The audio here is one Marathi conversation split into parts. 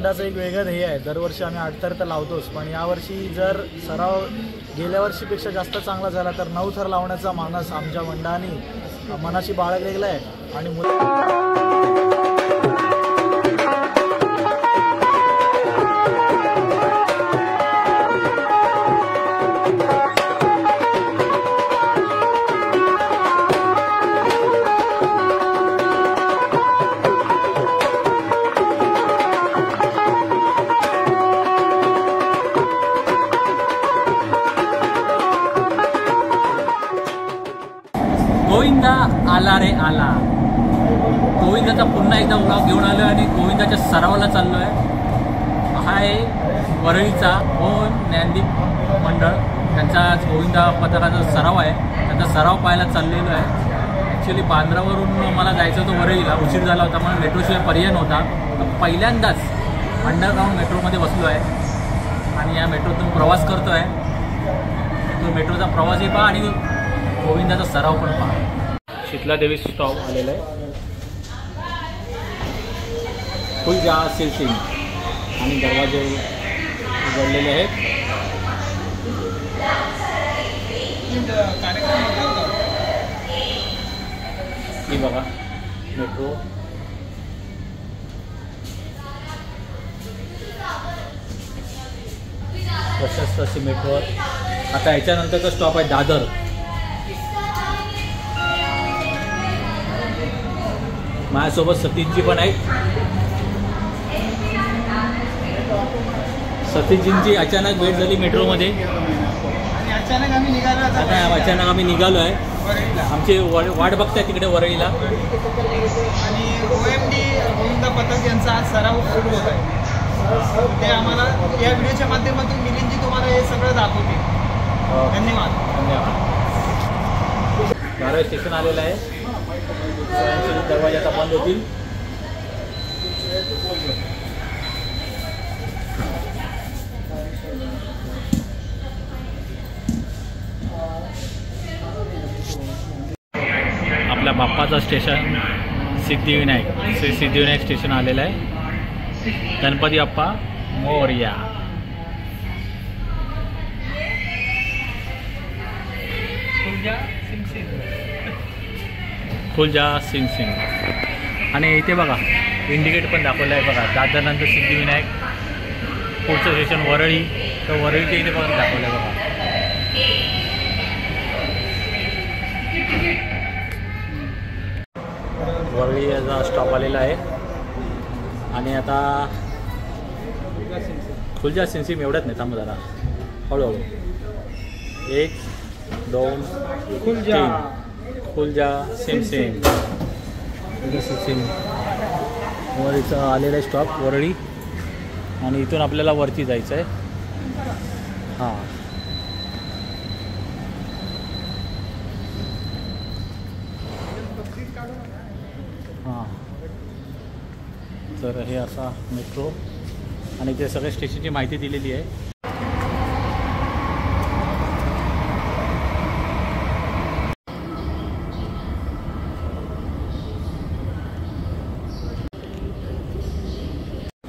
मंडळाचं एक वेगळं ध्येय आहे. दरवर्षी आम्ही अडथर तर लावतोच, पण यावर्षी जर सराव गेल्या वर्षीपेक्षा जास्त चांगला झाला तर 9 थर लावण्याचा मानस आमच्या मंडळाने मनाशी बाळगलेला आहे. आणि गोविंदा आला रे आला. गोविंदाचा पुन्हा एकदा व्लॉग घेऊन आलो आणि गोविंदाच्या सरावाला चाललो आहे. हा आहे वरळीचा ओम ज्ञानदीप मंडळ. त्यांचा गोविंदा पथकाचा सराव आहे. त्यांचा सराव पाहायला चाललेलो आहे. ॲक्च्युली बांद्रावरून मला जायचं होतं वरळीला, उशीर झाला होता म्हणून मेट्रोशिवाय पर्याय नव्हता. तर पहिल्यांदाच अंडरग्राऊंड मेट्रोमध्ये बसलो आहे आणि या मेट्रोतून प्रवास करतो आहे. तो मेट्रोचा प्रवासही पहा आणि गोविंदाचा सराव पण पहा. शीतला देवी स्टॉप आलेला आहे. फुल जा सिलसिंग आणि दरवाजे उघडलेले आहेत. ही बघा मेट्रो. प्रशस्त अशी मेट्रो. आता याच्यानंतरचा स्टॉप आहे दादर. माझ्यासोबत सतीशजी पण आहेत. सतीशजींची अचानक भेट झाली मेट्रोमध्ये आणि अचानक आम्ही निघालो. आता अचानक आम्ही निघालो आहे. आमची वाट बघताय तिकडे वरळीला. आणि OMD गोविंदा पथक यांचा आज सराव सुरू होत आहे. ते आम्हाला या व्हिडिओच्या माध्यमातून मिलिंदजी तुम्हाला हे सगळं दाखवतील. धन्यवाद. धारावी स्टेशन आलेलं आहे. दरवाजे आता बंद होतील. आपल्या बाप्पाचं स्टेशन सिद्धिविनायक, श्री सिद्धिविनायक स्टेशन आलेलं आहे. गणपती बाप्पा मोरया. खुलजा सिंग सिंग. आणि इथे बघा इंडिकेट पण दाखवलं आहे बघा. दादरनंतर सिद्धिविनायक, पुढचं स्टेशन वरळी. तर वरळीच्या इथे पण दाखवलं आहे बघा. वरळी याचा स्टॉप आलेला आहे. आणि आता खुलजा सिंग एवढ्याच नाही, थांबा जरा हळूहळू. 1 2 3 खुलजा सिम सिम. वरळीचं आलेलं आहे स्टॉप वरळी. आणि इथून आपल्याला वरती जायचं आहे. हां हां. तर हे असा मेट्रो आणि ते सगळ्या स्टेशनची माहिती दिलेली आहे.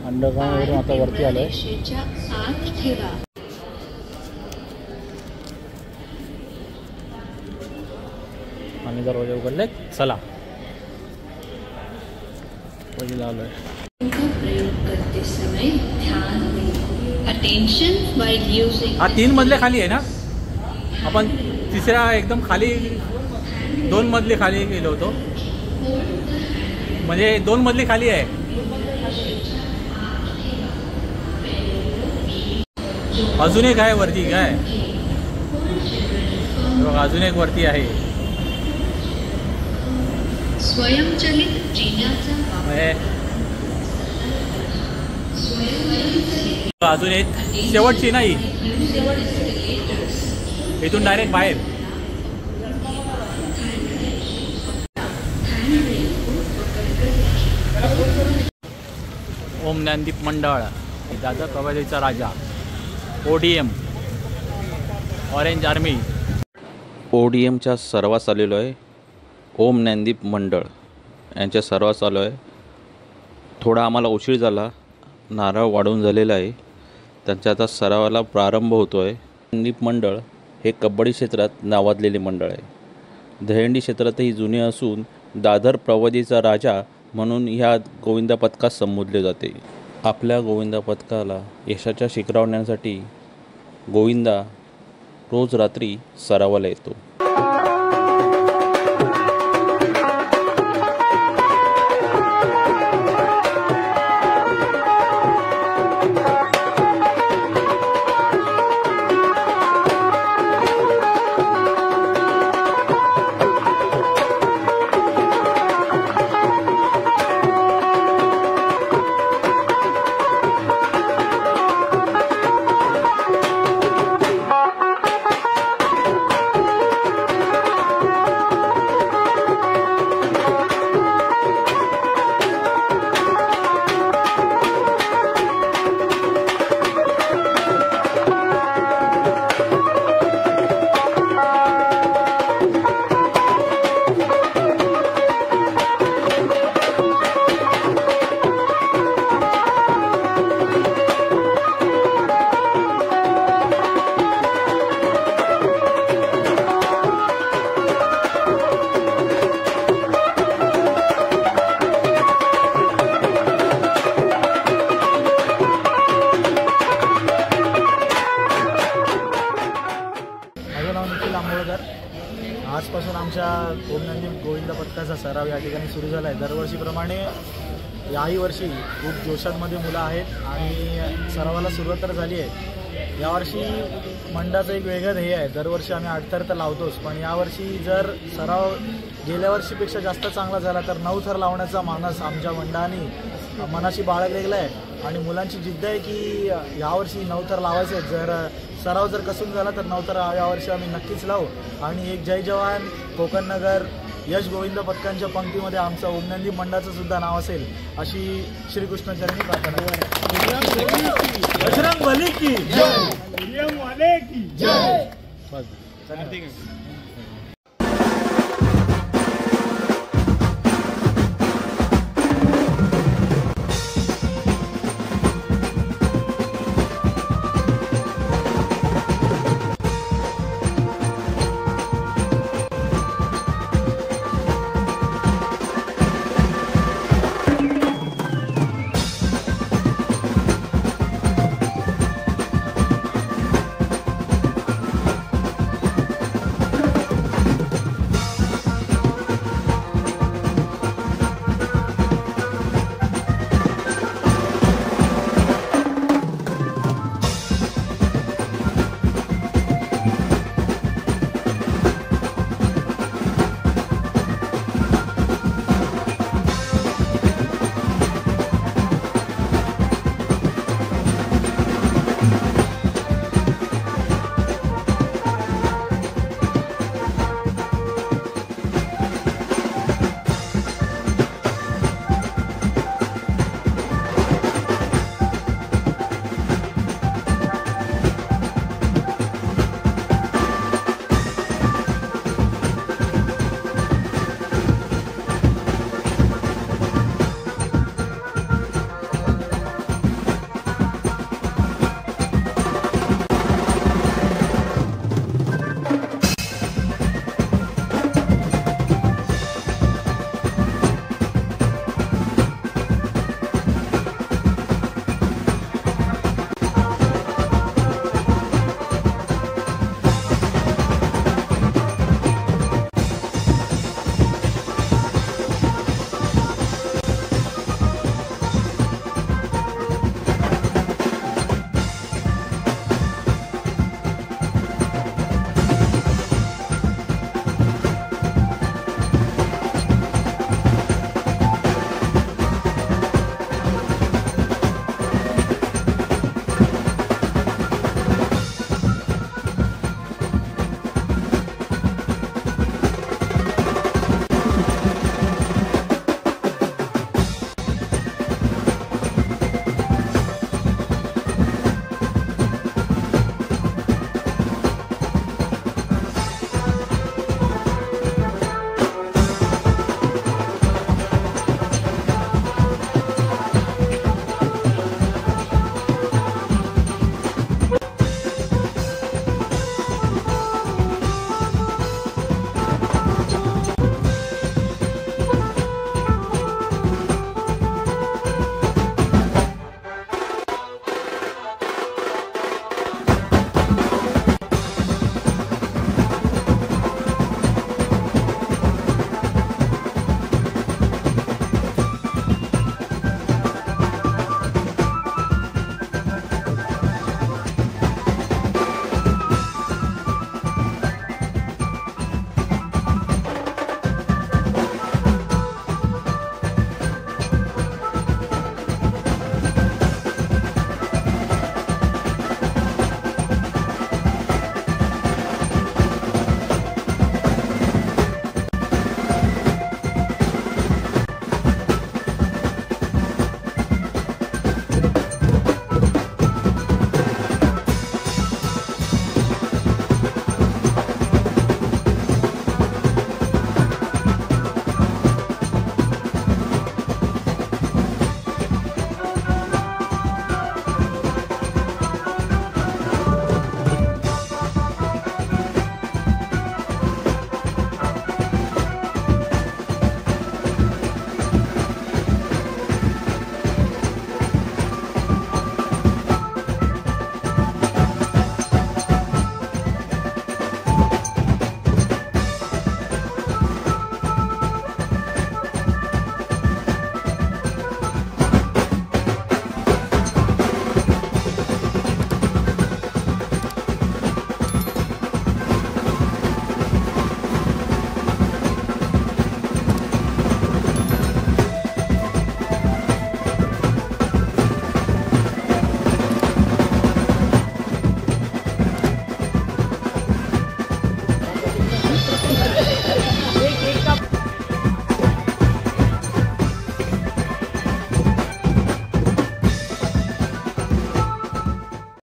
अंडरग्राऊंडवरून आता वरती आलो आहे. आणि दरवाजे उघडले. चला पहिला आलो आहे. हा 3 मजले खाली आहे ना. आपण तिसऱ्या एकदम खाली 2 मजले खाली गेलो होतो. म्हणजे 2 मजली खाली आहे. अजून एक आहे वरती. काय अजून एक वरती आहे. स्वयंचलित जिन्याचा अजून एक शेवटची नाही. इथून डायरेक्ट बाहेर. ओम ज्ञानदीप मंडळ, दादर प्रवासीचा राजा, ODM ऑरेंज आर्मी. ODMच्या सर्वात आलेलो आहे. ओम ज्ञानदीप मंडळ यांच्या सर्वात चालू आहे. थोडा आम्हाला उशीर झाला नारळ वाढून झालेला आहे. त्यांच्या आता सरावाला प्रारंभ होतो आहे. संदीप मंडळ हे कबड्डी क्षेत्रात नावाजलेले मंडळ आहे. दहीहंडी क्षेत्रातही जुने असून दादर प्रवादीचा राजा म्हणून ह्या गोविंदा पथकात संबोधले जाते. आपल्या गोविंदा पथकाला यशाच्या शिखरावर नेण्यासाठी गोविंदा रोज रात्री सरावाला येतो. आजपासून आमच्या ओमनंदी गोविंदा पथकाचा सराव या ठिकाणी सुरू झाला आहे. दरवर्षीप्रमाणे याही वर्षी खूप जोशांमध्ये मुलं आहेत आणि सरावाला सुरुवात तर झाली आहे. यावर्षी मंडळाचं एक वेगळं ध्येय आहे. दरवर्षी आम्ही 8 थर तर लावतोच, पण यावर्षी जर सराव गेल्या वर्षीपेक्षा जास्त चांगला झाला तर 9 थर लावण्याचा मानस आमच्या मंडळाने मनाशी बाळगलेला आहे आणि मुलांची जिद्द आहे की यावर्षी 9 थर लावायचे. जर सराव जर कसून झाला तर 9 थर यावर्षी आम्ही नक्कीच लावू आणि एक जय जवान कोकण नगर यश गोविंद पथकांच्या पंक्तीमध्ये आमचं ओमनंदी मंडळाचं सुद्धा नाव असेल अशी श्रीकृष्णचरणी प्रार्थना. बजरंग बली की जय.